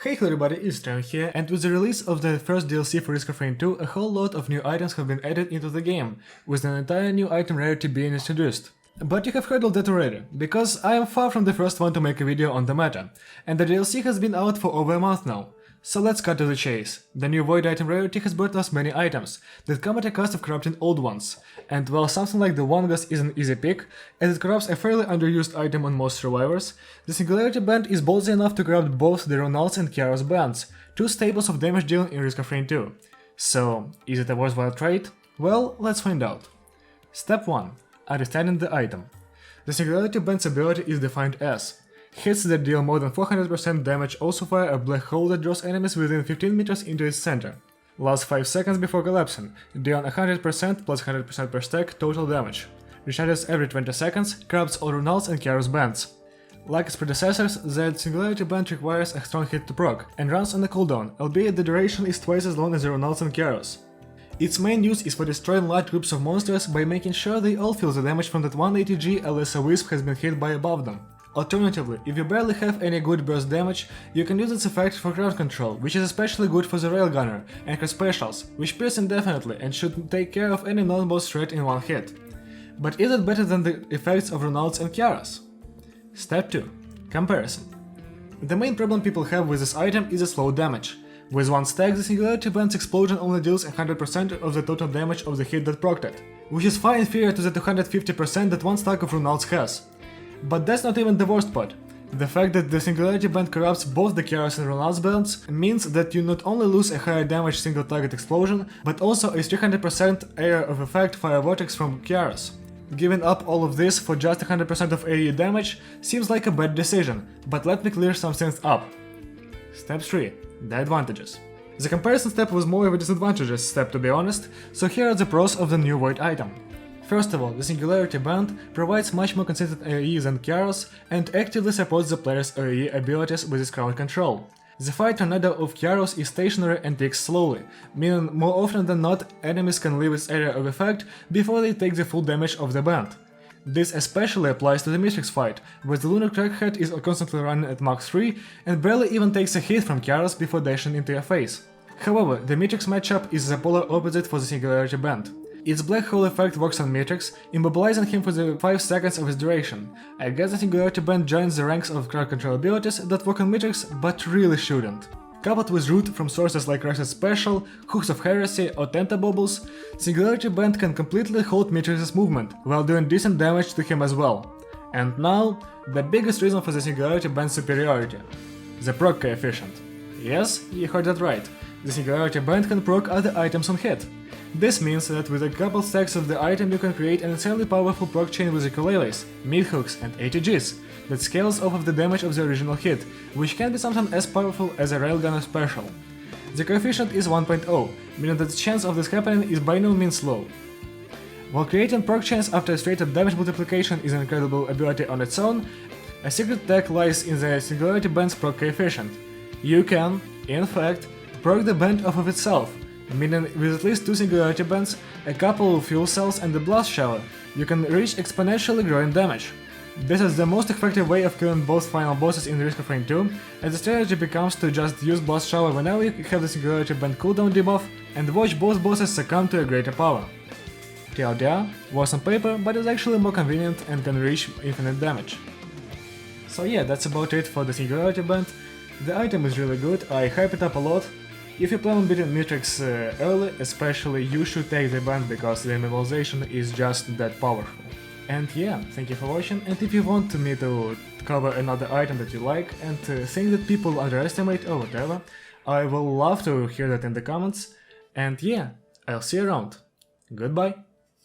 Hey everybody, it's Tran here, and with the release of the first DLC for Risk of Rain 2, a whole lot of new items have been added into the game, with an entire new item rarity being introduced. But you have heard all that already, because I am far from the first one to make a video on the matter, and the DLC has been out for over a month now. So let's cut to the chase. The new Void item rarity has brought us many items that come at a cost of corrupting old ones, and while something like the Wangas is an easy pick, as it corrupts a fairly underused item on most survivors, the Singularity Band is ballsy enough to corrupt both the Runald's and Kjaro's bands, two staples of damage dealing in Risk of Rain 2. So, is it a worthwhile trade? Well, let's find out. Step 1. Understanding the item. The Singularity Band's ability is defined as hits that deal more than 400% damage also fire a black hole that draws enemies within 15 meters into its center. Lasts 5 seconds before collapsing, dealing 100% plus 100% per stack total damage. Recharges every 20 seconds, corrupts all Runald's and Kjaro's bands. Like its predecessors, the Singularity Band requires a strong hit to proc, and runs on a cooldown, albeit the duration is twice as long as the Runald's and Kjaro's. Its main use is for destroying large groups of monsters by making sure they all feel the damage from that 180G unless a wisp has been hit by above them. Alternatively, if you barely have any good burst damage, you can use its effect for crowd control, which is especially good for the Railgunner, and her specials, which pierce indefinitely and should take care of any non-boss threat in one hit. But is it better than the effects of Runald's and Kjara's? Step 2. Comparison. The main problem people have with this item is the slow damage. With one stack, the Singularity Band's explosion only deals 100% of the total damage of the hit that procced it, which is far inferior to the 250% that one stack of Runald's has. But that's not even the worst part. The fact that the Singularity Band corrupts both the Kjara's and Runald's bands means that you not only lose a higher damage single target explosion, but also a 300% area of effect fire vortex from Kjara's. Giving up all of this for just 100% of AoE damage seems like a bad decision, but let me clear some things up. Step 3. The advantages. The comparison step was more of a disadvantages step, to be honest, so here are the pros of the new Void item. First of all, the Singularity Band provides much more consistent AoE than Kjaro's and actively supports the player's AoE abilities with its crowd control. The fire tornado of Kjaro's is stationary and ticks slowly, meaning more often than not enemies can leave its area of effect before they take the full damage of the band. This especially applies to the Matrix fight, where the Lunar Crackhead is constantly running at Mach 3 and barely even takes a hit from Kjaro's before dashing into your face. However, the Matrix matchup is the polar opposite for the Singularity Band. Its black hole effect works on Matrix, immobilizing him for the 5 seconds of its duration. I guess the Singularity Band joins the ranks of crowd control abilities that work on Matrix, but really shouldn't. Coupled with root from sources like Rush's Special, Hooks of Heresy or Tentabobbles, Singularity Band can completely hold Matrix's movement, while doing decent damage to him as well. And now, the biggest reason for the Singularity Band's superiority. The proc coefficient. Yes, you heard that right. The Singularity Band can proc other items on hit. This means that with a couple stacks of the item you can create an insanely powerful proc chain with ukuleles, mid-hooks and ATGs that scales off of the damage of the original hit, which can be something as powerful as a Railgunner special. The coefficient is 1.0, meaning that the chance of this happening is by no means low. While creating proc chains after a straight-up damage multiplication is an incredible ability on its own, a secret tech lies in the Singularity Band's proc coefficient. You can, in fact, proc the band off of itself, meaning with at least 2 Singularity Bands, a couple of fuel cells and a blast shower, you can reach exponentially growing damage. This is the most effective way of killing both final bosses in Risk of Rain 2, and the strategy becomes to just use blast shower whenever you have the Singularity Band cooldown debuff and watch both bosses succumb to a greater power. TLDR was on paper, but is actually more convenient and can reach infinite damage. So yeah, that's about it for the Singularity Band. The item is really good, I hype it up a lot. If you plan on beating Matrix early, especially, you should take the band because the immobilization is just that powerful. And yeah, thank you for watching, and if you want me to cover another item that you like and think that people underestimate or whatever, I will love to hear that in the comments. And yeah, I'll see you around. Goodbye.